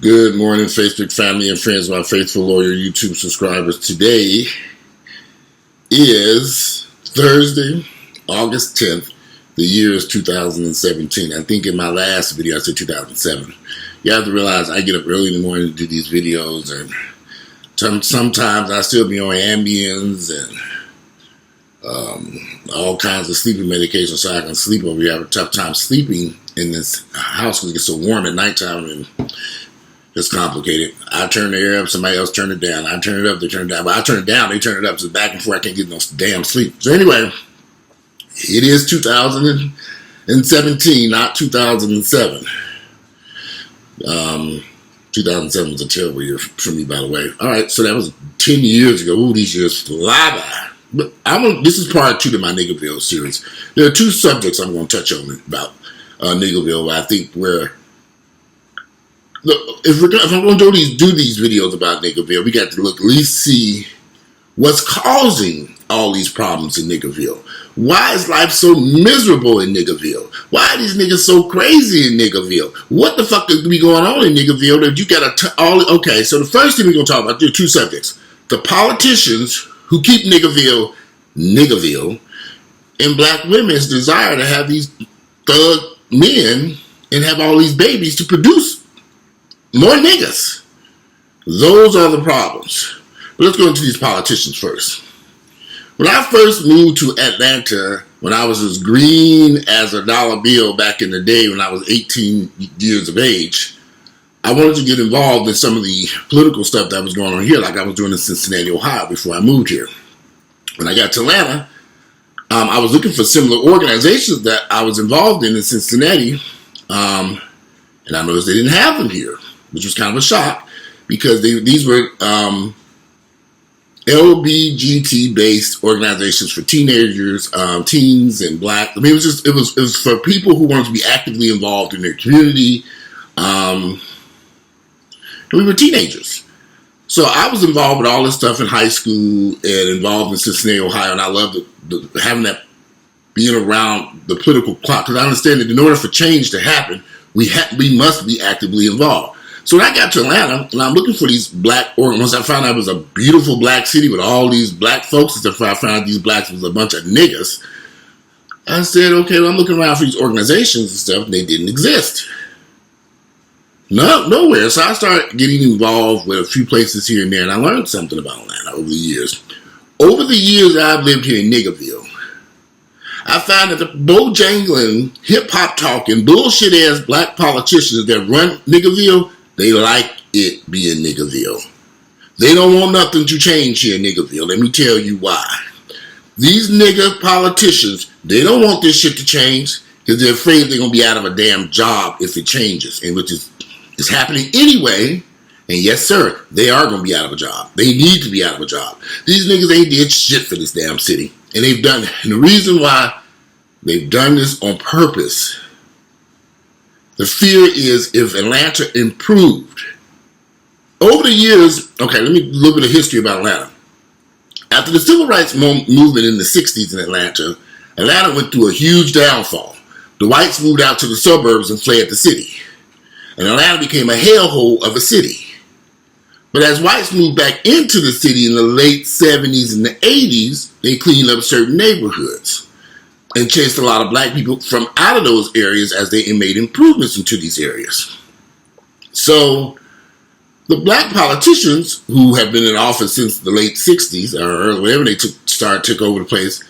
Good morning, Facebook family and friends, my faithful loyal YouTube subscribers. Today is Thursday, August 10th. The year is 2017. I think in my last video I said 2007. You have to realize I get up early in the morning to do these videos, and sometimes I still be on Ambiens and all kinds of sleeping medications so I can sleep over here. I have a tough time sleeping in this house because it gets so warm at nighttime and it's complicated. I turn the air up, somebody else turn it down. I turn it up, they turn it down. But I turn it down, they turn it up. So back and forth, I can't get no damn sleep. So anyway, it is 2017, not 2007. 2007 was a terrible year for me, by the way. All right, so that was 10 years ago. Ooh, these years fly by. But this is part 2 to my N-ville series. There are 2 subjects I'm going to touch on about N-ville. I think if I'm going to do these videos about N-ville, we got to at least see what's causing all these problems in N-ville. Why is life so miserable in N-ville? Why are these niggas so crazy in N-ville? What the fuck is going on in N-ville that you got to okay, so the first thing we're going to talk about, there are 2 subjects. The politicians who keep N-ville, and black women's desire to have these thug men and have all these babies to produce more niggas. Those are the problems. But let's go into these politicians first. When I first moved to Atlanta, when I was as green as a dollar bill back in the day when I was 18 years of age, I wanted to get involved in some of the political stuff that was going on here, like I was doing in Cincinnati, Ohio, before I moved here. When I got to Atlanta, I was looking for similar organizations that I was involved in Cincinnati, and I noticed they didn't have them here, which was kind of a shock because these were LBGT-based organizations for teenagers, teens, and black. I mean, it was for people who wanted to be actively involved in their community. We were teenagers. So I was involved with all this stuff in high school and involved in Cincinnati, Ohio, and I loved having that, being around the political clock, because I understand that in order for change to happen, we must be actively involved. So when I got to Atlanta, and I'm looking for these black once I found out it was a beautiful black city with all these black folks, and I found out these blacks was a bunch of niggas, I said, okay, well, I'm looking around for these organizations and stuff, and they didn't exist. Nowhere. So I started getting involved with a few places here and there, and I learned something about Atlanta over the years. Over the years I've lived here in N-ville, I found that the bojangling, hip-hop talking, bullshit-ass black politicians that run N-ville, they like it being N-ville. They don't want nothing to change here in N-ville. Let me tell you why. These nigga politicians, they don't want this shit to change because they're afraid they're going to be out of a damn job if it changes, and which is happening anyway. And yes, sir, they are going to be out of a job. They need to be out of a job. These niggas ain't did shit for this damn city. And they've done it. And the reason why they've done this on purpose, the fear is if Atlanta improved. Over the years, okay, let me look at the history about Atlanta. After the civil rights movement in the 60s in Atlanta, Atlanta went through a huge downfall. The whites moved out to the suburbs and fled the city. And Atlanta became a hellhole of a city. But as whites moved back into the city in the late 70s and the 80s, they cleaned up certain neighborhoods and chased a lot of black people from out of those areas as they made improvements into these areas. So the black politicians who have been in office since the late 60s or whenever they took over the place,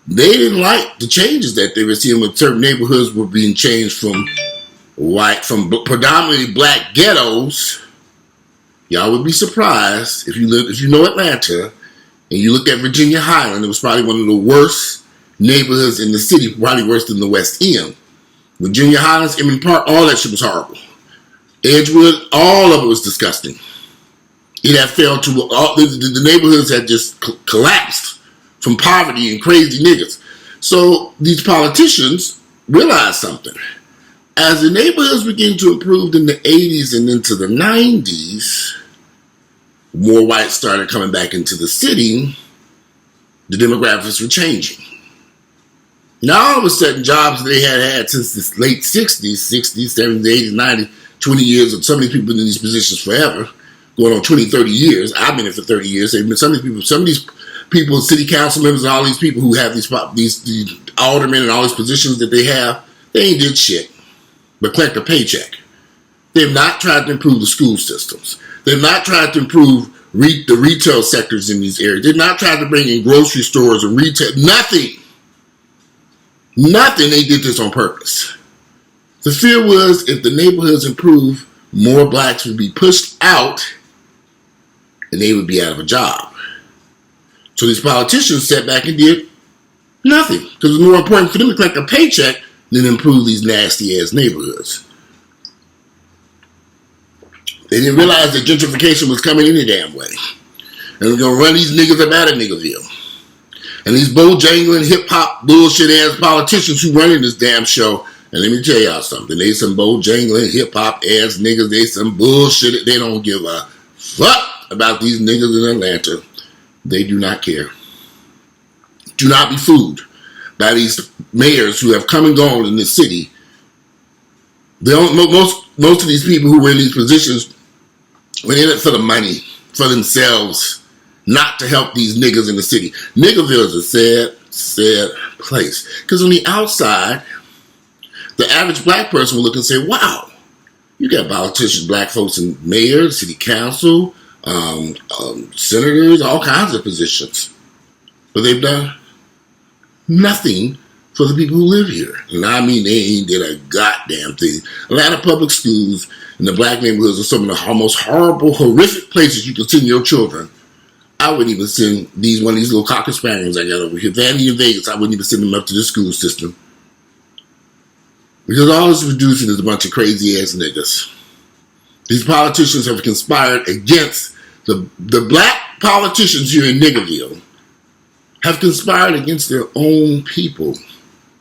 they didn't like the changes that they were seeing when certain neighborhoods were being changed from predominantly black ghettos. Y'all would be surprised if you know Atlanta and you look at Virginia Highland. It was probably one of the worst neighborhoods in the city, probably worse than the West End. Virginia Highlands, Emmett Park, all that shit was horrible. Edgewood, all of it was disgusting. It had failed to, the neighborhoods had just collapsed from poverty and crazy niggas. So these politicians realized something. As the neighborhoods began to improve in the 80s and into the 90s, more whites started coming back into the city. The demographics were changing. Now all of a sudden, jobs they had since the late 60s, 70s, 80s, 90s, 20 years, and some of these people in these positions forever, going on 20, 30 years. I've been in for 30 years. Some of these people, city council members, and all these people who have these aldermen and all these positions that they have, they ain't did shit but collect a paycheck. They've not tried to improve the school systems. They've not tried to improve the retail sectors in these areas. They've not tried to bring in grocery stores and retail. Nothing. Nothing. They did this on purpose. The fear was if the neighborhoods improve, more blacks would be pushed out and they would be out of a job. So these politicians sat back and did nothing because it's more important for them to collect a paycheck than improve these nasty ass neighborhoods. They didn't realize that gentrification was coming any damn way. And we're going to run these niggas up out of Niggerville. And these bojangling hip-hop bullshit ass politicians who running this damn show, and let me tell y'all something, they some bojangling hip-hop ass niggas, they some bullshit, they don't give a fuck about these niggas in Atlanta. They do not care. Do not be fooled by these mayors who have come and gone in this city. Most of these people who were in these positions were in it for the money, for themselves, not to help these niggas in the city. Niggerville is a sad, sad place. Because on the outside, the average black person will look and say, wow, you got politicians, black folks in mayors, city council, senators, all kinds of positions. But they've done nothing for the people who live here. And I mean, they ain't did a goddamn thing. Atlanta public schools and the black neighborhoods are some of the most horrible, horrific places you can send your children. I wouldn't even send one of these little cocker spaniels I got over here, Vanity in Vegas, I wouldn't even send them up to the school system. Because all it's producing is a bunch of crazy ass niggas. These politicians have conspired against the black politicians here in Niggerville have conspired against their own people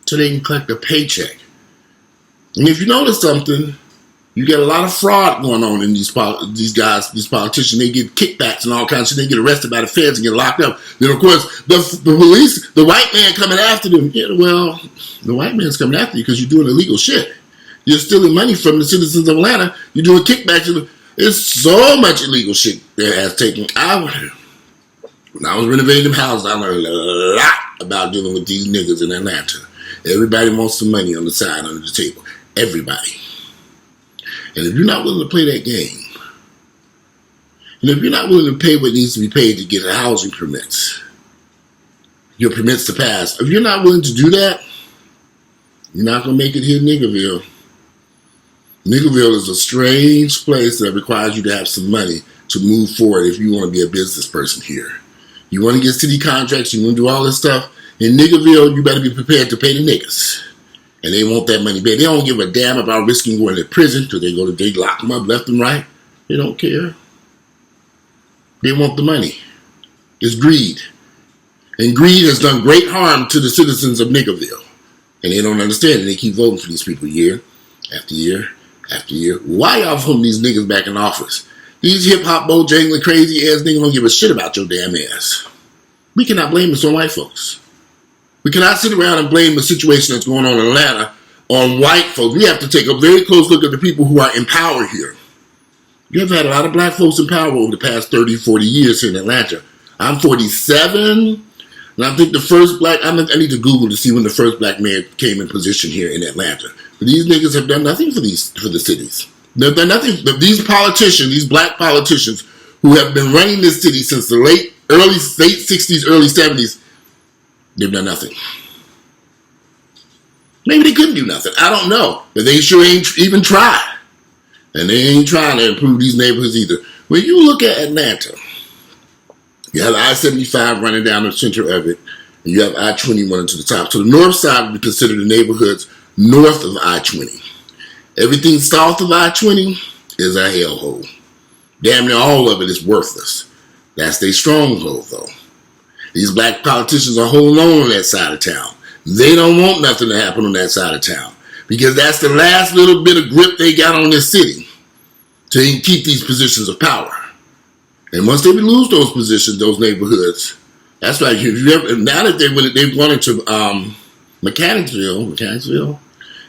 so they can collect a paycheck. And if you notice something, you get a lot of fraud going on in these politicians. They get kickbacks and all kinds of shit. They get arrested by the feds and get locked up. Then, of course, the police, the white man coming after them. Yeah, well, the white man's coming after you because you're doing illegal shit. You're stealing money from the citizens of Atlanta. You're doing kickbacks. There's so much illegal shit that has taken. When I was renovating them houses, I learned a lot about dealing with these niggas in Atlanta. Everybody wants some money on the side, under the table. Everybody. And if you're not willing to play that game, and if you're not willing to pay what needs to be paid to get housing permits, your permits to pass, if you're not willing to do that, you're not going to make it here in Niggerville. Niggerville is a strange place that requires you to have some money to move forward if you want to be a business person here. You want to get city contracts, you want to do all this stuff. In Niggerville, you better be prepared to pay the niggas. And they want that money back. They don't give a damn about risking going to prison because they lock them up left and right. They don't care. They want the money. It's greed. And greed has done great harm to the citizens of Niggerville. And they don't understand it. They keep voting for these people year after year after year. Why y'all voting these niggas back in office? These hip-hop, bojangling, crazy-ass niggas don't give a shit about your damn ass. We cannot blame this on white folks. We cannot sit around and blame the situation that's going on in Atlanta on white folks. We have to take a very close look at the people who are in power here. You have had a lot of black folks in power over the past 30, 40 years here in Atlanta. I'm 47, and I think the first black, I need to Google to see when the first black mayor came in position here in Atlanta. But these niggas have done nothing for the cities. They've done nothing. These politicians, these black politicians who have been running this city since the late 60s, early 70s, they've done nothing. Maybe they couldn't do nothing. I don't know. But they sure ain't even tried. And they ain't trying to improve these neighborhoods either. When you look at Atlanta, you have I-75 running down the center of it, and you have I-20 running to the top. So the north side would be considered the neighborhoods north of I-20. Everything south of I-20 is a hellhole. Damn near all of it is worthless. That's their stronghold, though. These black politicians are holding on that side of town. They don't want nothing to happen on that side of town because that's the last little bit of grip they got on this city to keep these positions of power. And once they lose those positions, those neighborhoods, that's right. Now that they've gone into Mechanicsville,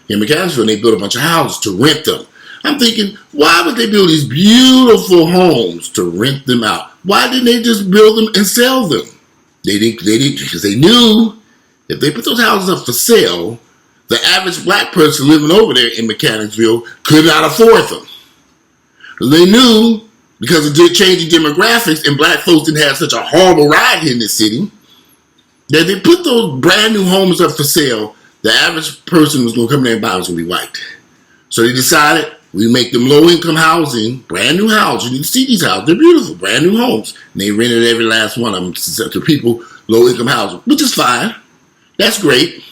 and they built a bunch of houses to rent them. I'm thinking, why would they build these beautiful homes to rent them out? Why didn't they just build them and sell them? They didn't, because they knew if they put those houses up for sale, the average black person living over there in Mechanicsville could not afford them. They knew, because of the changing demographics and black folks didn't have such a horrible ride here in this city, that they put those brand new homes up for sale, the average person was going to come there and buy was going to be white. So they decided we make them low-income housing, brand new houses. You can see these houses. They're beautiful, brand new homes. And they rented every last one of them to people, low-income housing, which is fine. That's great.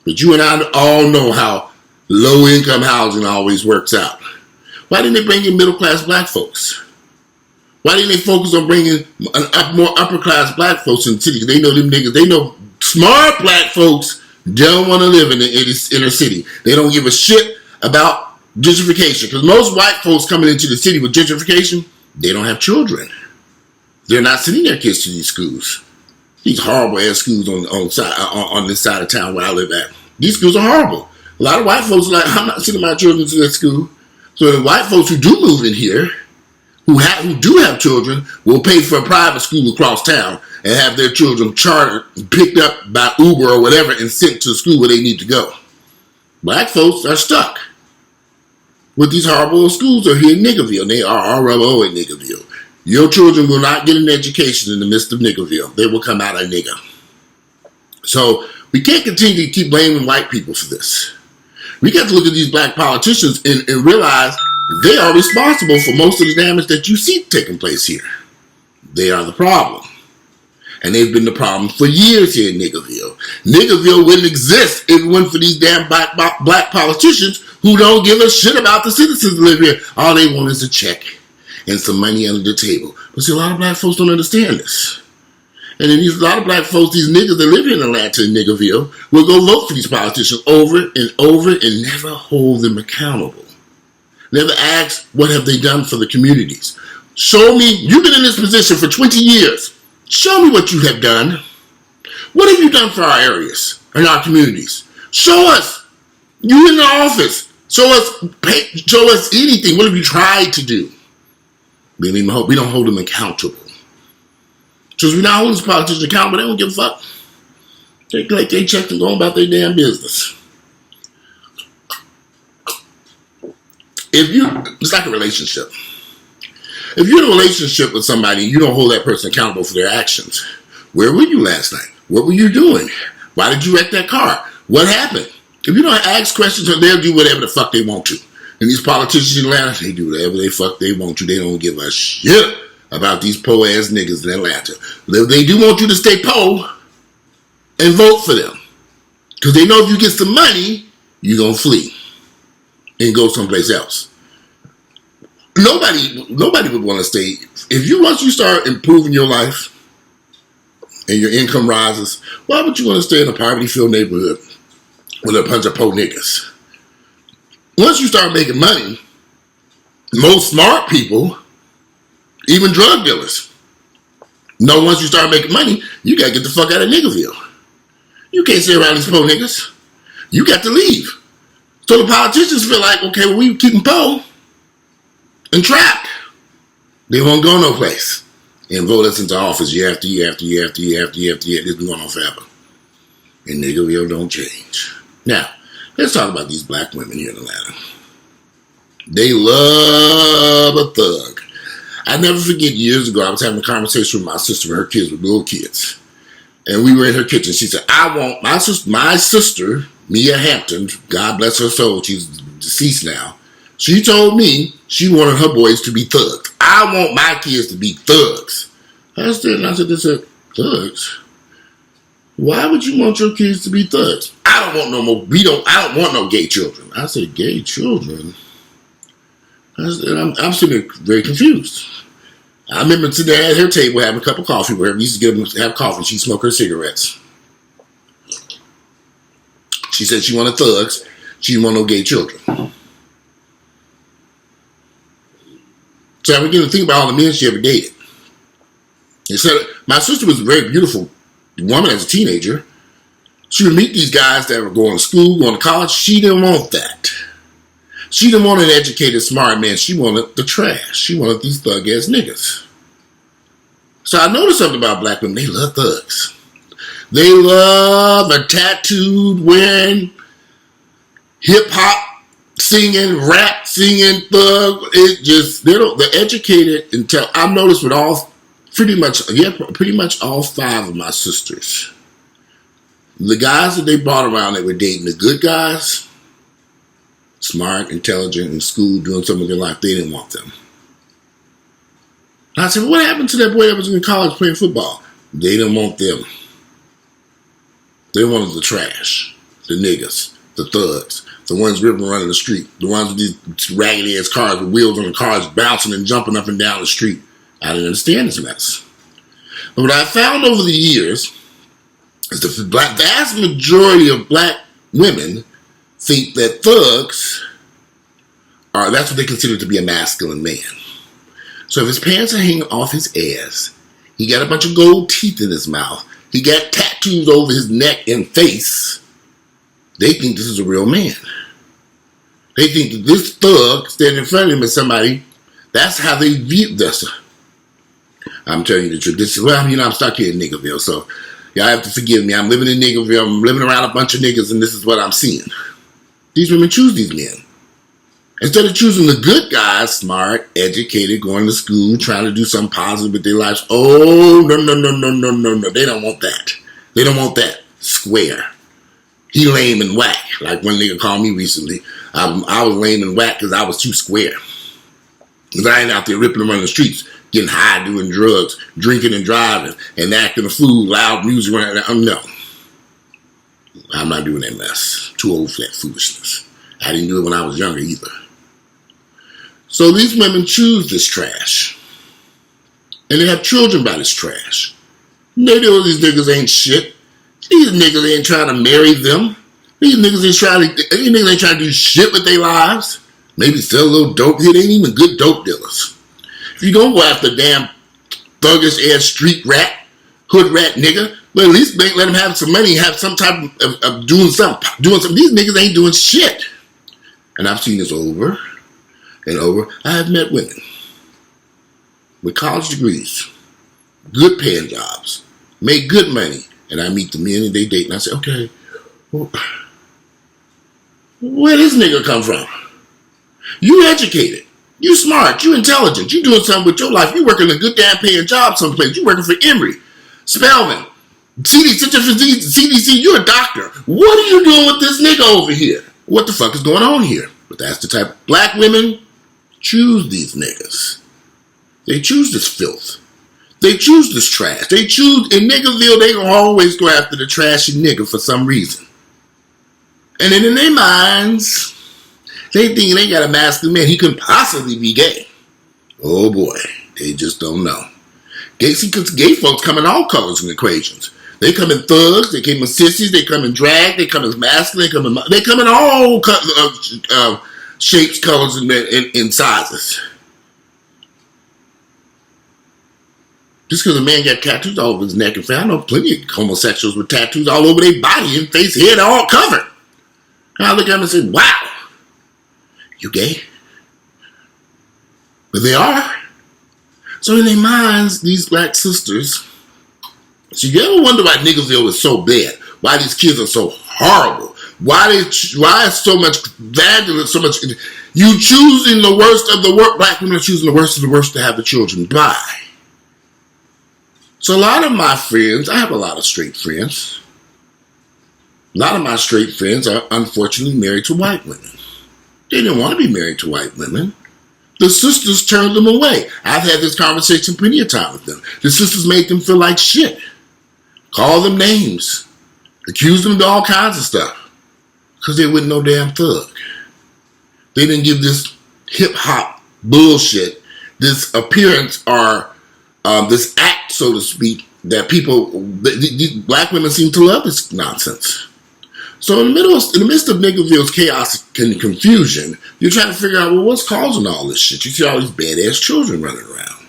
But you and I all know how low-income housing always works out. Why didn't they bring in middle-class black folks? Why didn't they focus on bringing more upper-class black folks in the city? They know them niggas. They know smart black folks don't want to live in the inner city. They don't give a shit about gentrification. Because most white folks coming into the city with gentrification, they don't have children. They're not sending their kids to these schools. These horrible ass schools on this side of town where I live at. These schools are horrible. A lot of white folks are like, I'm not sending my children to that school. So the white folks who do move in here, who do have children, will pay for a private school across town and have their children chartered, picked up by Uber or whatever, and sent to the school where they need to go. Black folks are stuck with these horrible schools are here in Niggerville. They are RLO in Niggerville. Your children will not get an education in the midst of Niggerville. They will come out a nigger. So we can't continue to keep blaming white people for this. We got to look at these black politicians and realize they are responsible for most of the damage that you see taking place here. They are the problem. And they've been the problem for years here in Niggerville. Niggerville wouldn't exist if it wasn't for these damn black politicians who don't give a shit about the citizens that live here. All they want is a check and some money under the table. But see, a lot of black folks don't understand this. And then a lot of black folks, these niggas that live here in Atlanta and Niggerville, will go vote for these politicians over and over and never hold them accountable. Never ask, what have they done for the communities? Show me, you've been in this position for 20 years. Show me what you have done. What have you done for our areas and our communities? Show us. You in the office. Show us anything. What have you tried to do? We don't hold them accountable. So we're not holding these politicians accountable. They don't give a fuck. They collect their checks and go about their damn business. It's like a relationship. If you're in a relationship with somebody, you don't hold that person accountable for their actions. Where were you last night? What were you doing? Why did you wreck that car? What happened? If you don't ask questions, they'll do whatever the fuck they want to. And these politicians in Atlanta, they do whatever the fuck they want to. They don't give a shit about these po ass niggas in Atlanta. They do want you to stay po and vote for them. Because they know if you get some money, you're going to flee and go someplace else. Nobody would want to stay. Once you start improving your life and your income rises, why would you want to stay in a poverty-filled neighborhood with a bunch of po niggas? Once you start making money, most smart people, even drug dealers, know once you start making money, you got to get the fuck out of Niggerville. You can't stay around these po niggas. You got to leave. So the politicians feel like, okay, well, we keep them po and trapped. They won't go no place and vote us into office year after year after year after year after year after year. This been going on forever. And Niggerville don't change. Now, let's talk about these black women here in Atlanta. They love a thug. I never forget, years ago, I was having a conversation with my sister and her kids with little kids. And we were in her kitchen. She said, I want my sister, Mia Hampton, God bless her soul, she's deceased now. She told me she wanted her boys to be thugs. I want my kids to be thugs. I said, thugs? Why would you want your kids to be thugs? I don't want no gay children. I said, gay children? I'm sitting there very confused. I remember sitting there at her table having a cup of coffee where we used to get them to have coffee. She'd smoke her cigarettes. She said she wanted thugs. She didn't want no gay children. So I began to think about all the men she ever dated. And said, my sister was a very beautiful woman as a teenager. She would meet these guys that were going to school, going to college. She didn't want that. She didn't want an educated, smart man. She wanted the trash. She wanted these thug-ass niggas. So I noticed something about black women. They love thugs. They love a tattooed, wearing, hip-hop, singing, rap, singing, thug. They're educated until I've noticed with pretty much all 5 of my sisters. The guys that they brought around that were dating, the good guys, smart, intelligent, in school, doing something with their life, they didn't want them. And I said, what happened to that boy that was in college playing football? They didn't want them. They wanted the trash, the niggas, the thugs, the ones ripping running the street, the ones with these raggedy ass cars with wheels on the cars bouncing and jumping up and down the street. I didn't understand this mess. But what I found over the years is the vast majority of black women think that thugs that's what they consider to be a masculine man. So if his pants are hanging off his ass, he got a bunch of gold teeth in his mouth, he got tattoos over his neck and face, they think this is a real man. They think that this thug standing in front of him is somebody. That's how they view this. I'm telling you the truth. I'm stuck here in Niggerville, so y'all have to forgive me. I'm living in Niggerville. I'm living around a bunch of niggas, and this is what I'm seeing. These women choose these men. Instead of choosing the good guys, smart, educated, going to school, trying to do something positive with their lives. Oh, no. They don't want that. They don't want that. Square. He lame and whack. Like one nigga called me recently. I was lame and whack because I was too square. Because I ain't out there ripping around the streets, getting high, doing drugs, drinking and driving, and acting a fool, loud music around. No. I'm not doing that mess. Too old for that foolishness. I didn't do it when I was younger either. So these women choose this trash. And they have children by this trash. They know these niggas ain't shit. These niggas ain't trying to marry them. These niggas ain't trying to do shit with their lives. Maybe sell a little dope. They ain't even good dope dealers. If you don't go after damn thuggish ass street rat, hood rat nigga, but at least let them have some money, have some type of doing something. These niggas ain't doing shit. And I've seen this over and over. I have met women with college degrees, good paying jobs, make good money, and I meet the men and they date, and I say, okay, well, where this nigga come from? You educated, you smart, you intelligent, you doing something with your life, you working a good damn paying job someplace, you working for Emory, Spelman, CDC, you're a doctor. What are you doing with this nigga over here? What the fuck is going on here? But that's the type of black women choose these niggas. They choose this filth. They choose this trash. They choose, in Niggerville, they gonna always go after the trashy nigga for some reason. And then in their minds, they think they got a masculine man. He couldn't possibly be gay. Oh boy, they just don't know. Gay folks come in all colors and equations. They come in thugs, they come in sissies, they come in drag, they come in masculine, they come in all shapes, colors, and sizes. Just because a man got tattoos all over his neck and face, I know plenty of homosexuals with tattoos all over their body and face, head, all covered. And I look at them and say, wow, you gay? But they are. So in their minds, these black sisters, so you ever wonder why Niggerville is so bad? Why these kids are so horrible? Why is so much vandalism, so much... You choosing the worst of the worst. Black women are choosing the worst of the worst to have the children by. So a lot of my friends, I have a lot of straight friends. A lot of my straight friends are unfortunately married to white women. They didn't want to be married to white women. The sisters turned them away. I've had this conversation plenty of time with them. The sisters made them feel like shit. Called them names. Accused them of all kinds of stuff. Because they wasn't no damn thug. They didn't give this hip-hop bullshit, this appearance or this act, so to speak, that these black women seem to love this nonsense. So in the midst of Niggerville's chaos and confusion, you're trying to figure out, well, what's causing all this shit? You see all these badass children running around.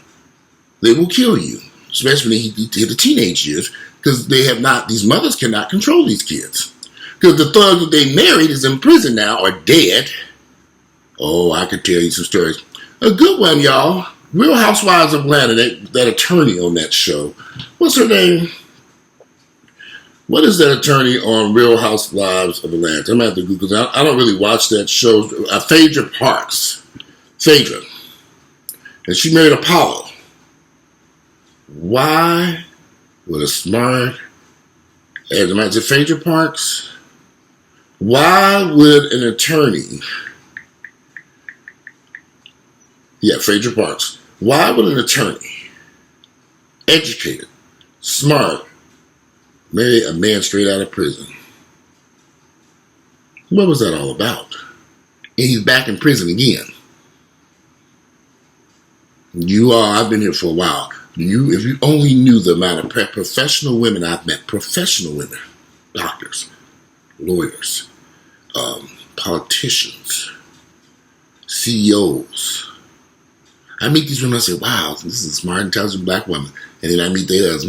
They will kill you, especially when you hit the teenage years, because these mothers cannot control these kids. Because the thug that they married is in prison now or dead. Oh, I could tell you some stories. A good one, y'all. Real Housewives of Atlanta, that attorney on that show. What's her name? What is that attorney on Real Housewives of Atlanta? I'm going to have to Google because I don't really watch that show. Phaedra Parks. Phaedra. And she married Apollo. Why would a smart, as I might say, Phaedra Parks? Why would an attorney, Phaedra Parks, why would an attorney, educated, smart, marry a man straight out of prison? What was that all about? And he's back in prison again. I've been here for a while. If you only knew the amount of professional women I've met, professional women, doctors, lawyers, politicians, CEOs. I meet these women, I say, wow, this is a smart, intelligent black woman. And then I meet the others.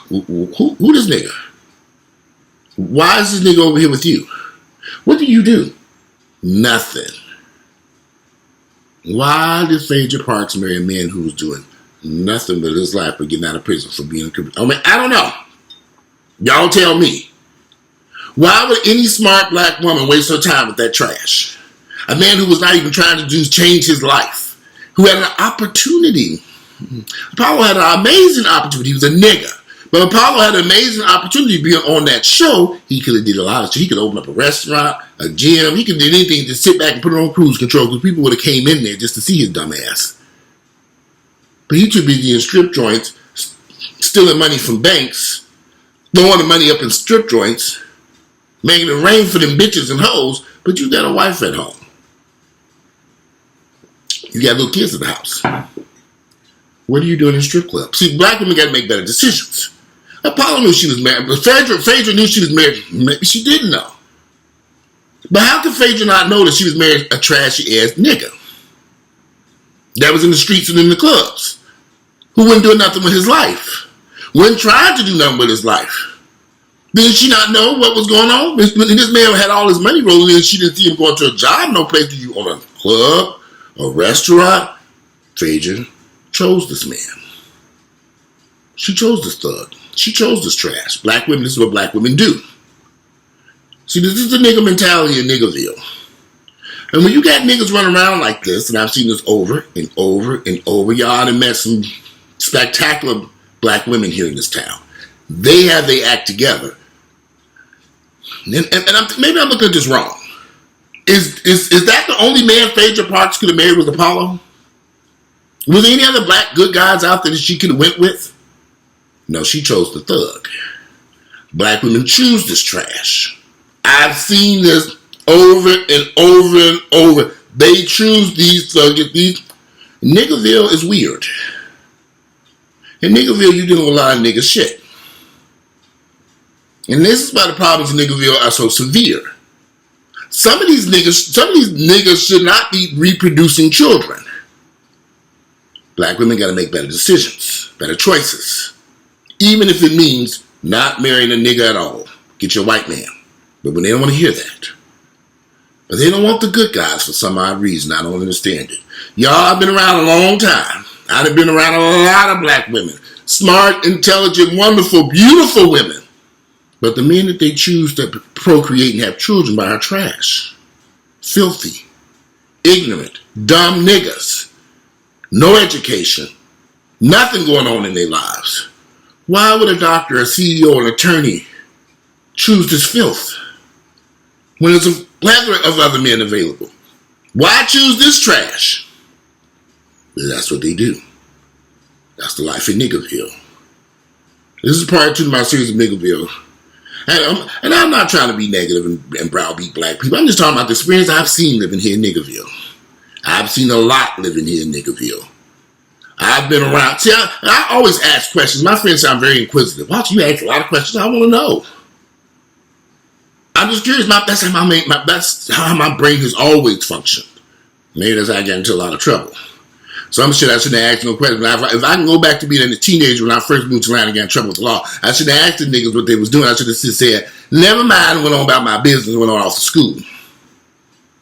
Who this nigga? Why is this nigga over here with you? What do you do? Nothing. Why did Phaedra Parks marry a man who was doing nothing but his life but getting out of prison for being a criminal? I don't know. Y'all tell me. Why would any smart black woman waste her time with that trash? A man who was not even trying to change his life, who had an opportunity. Apollo had an amazing opportunity. He was a nigga. But Apollo had an amazing opportunity to be on that show. He could have did a lot of shit. He could open up a restaurant, a gym. He could do anything to sit back and put it on cruise control because people would have came in there just to see his dumb ass. But he too busy in strip joints, stealing money from banks, throwing the money up in strip joints, making it rain for them bitches and hoes, but you got a wife at home. You got little kids in the house. What are you doing in strip clubs? See, black women got to make better decisions. Apollo knew she was married, but Phaedra knew she was married. Maybe she didn't know. But how could Phaedra not know that she was married a trashy ass nigga that was in the streets and in the clubs, who wouldn't do nothing with his life, wouldn't try to do nothing with his life? Did she not know what was going on? This man had all his money rolling in. She didn't see him going to a job, no place to you on a club, a restaurant. Phaedra chose this man. She chose this thug. She chose this trash. Black women, this is what black women do. See, this is the nigga mentality in Niggerville. And when you got niggas running around like this, and I've seen this over and over and over, y'all have met some spectacular black women here in this town. They have their act together. Maybe I'm looking at this wrong. Is that the only man Phaedra Parks could have married was Apollo? Was there any other black good guys out there that she could have went with? No, she chose the thug. Black women choose this trash. I've seen this over and over and over. They choose these thugs. Niggerville is weird. In Niggerville, you're dealing with a lot of nigga shit. And this is why the problems in Niggerville are so severe. Some of these niggas should not be reproducing children. Black women got to make better decisions, better choices. Even if it means not marrying a nigga at all. Get your white man. But when they don't want to hear that. But they don't want the good guys for some odd reason. I don't understand it. Y'all, I've been around a long time. I've been around a lot of black women. Smart, intelligent, wonderful, beautiful women. But the men that they choose to procreate and have children by are trash. Filthy. Ignorant. Dumb niggas. No education. Nothing going on in their lives. Why would a doctor, a CEO, an attorney choose this filth when there's a plethora of other men available? Why choose this trash? That's what they do. That's the life in Niggerville. This is part 2 of my series of Niggerville. And I'm not trying to be negative and browbeat black people. I'm just talking about the experience I've seen living here in Niggerville. I've seen a lot living here in Niggerville. I've been around. See, I always ask questions. My friends say I'm very inquisitive. Watch, you ask a lot of questions. I want to know. I'm just curious. That's how my brain has always functioned. Maybe that's how I got into a lot of trouble. Some shit I shouldn't have asked no questions. If I can go back to being a teenager when I first moved to Atlanta and got in trouble with the law, I should have asked the niggas what they was doing. I should have just said, never mind, went on about my business, went on off to school.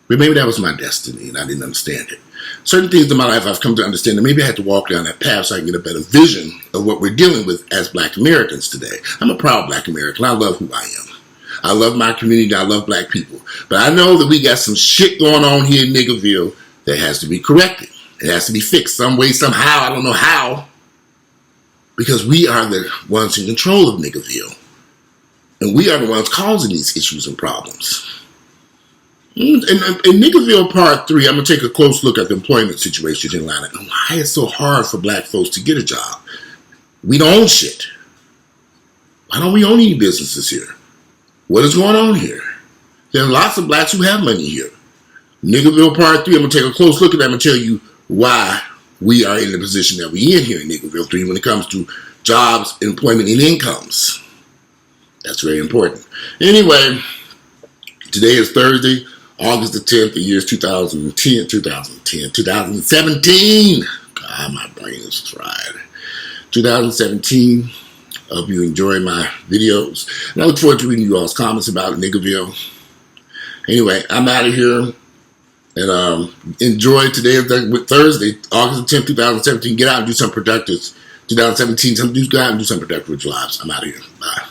But maybe that was my destiny and I didn't understand it. Certain things in my life I've come to understand that maybe I had to walk down that path so I can get a better vision of what we're dealing with as Black Americans today. I'm a proud Black American. I love who I am. I love my community. I love Black people. But I know that we got some shit going on here in Niggerville that has to be corrected. It has to be fixed some way, somehow. I don't know how. Because we are the ones in control of Niggerville. And we are the ones causing these issues and problems. In Niggerville Part 3, I'm going to take a close look at the employment situation in Atlanta and why it's so hard for Black folks to get a job. We don't own shit. Why don't we own any businesses here? What is going on here? There are lots of Blacks who have money here. Niggerville Part 3, I'm going to take a close look at that and tell you why we are in the position that we're in here in Niggerville 3 when it comes to jobs, employment, and incomes. That's very important. Anyway, today is Thursday, August the 10th, the year is 2017. God, my brain is fried. 2017. I hope you enjoy my videos. And I look forward to reading you all's comments about Niggerville. Anyway, I'm out of here. And enjoy today, Thursday, August the 10th, 2017. Get out and do something productive. 2017, go out and do something productive with your lives. I'm out of here. Bye.